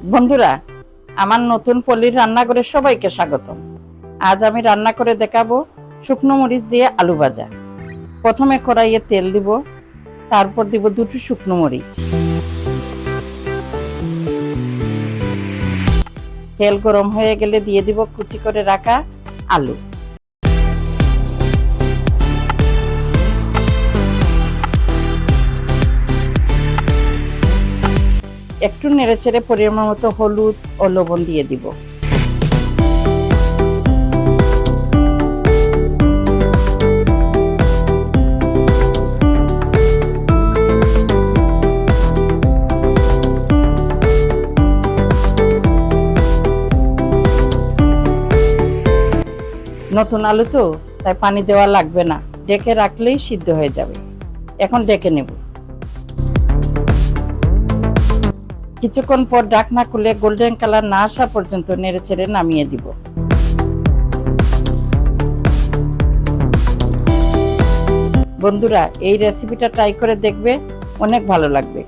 বন্ধুরা, আমার নতুন পল্লীর রান্নাঘরে সবাইকে স্বাগতম। আজ আমি রান্না করে দেখাবো শুকনো মরিচ দিয়ে আলু ভাজা। প্রথমে কড়াইয়ে তেল দিব, তারপর দিব দুটো শুকনো মরিচ। তেল গরম হয়ে গেলে দিয়ে দিব কুচি করে রাখা আলু। একটু নেড়েচেড়ে পরিমাণ মতো হলুদ ও লবণ দিয়ে দিব। নতুন আলু তো, তাই পানি দেওয়া লাগবে না, ঢেকে রাখলেই সিদ্ধ হয়ে যাবে। এখন ঢেকে নেব। কিছুক্ষণ পর ঢাকনা খুলে গোল্ডেন কালার না আসা পর্যন্ত নেড়েচেড়ে নামিয়ে দিব। বন্ধুরা, এই রেসিপিটা ট্রাই করে দেখবে, অনেক ভালো লাগবে।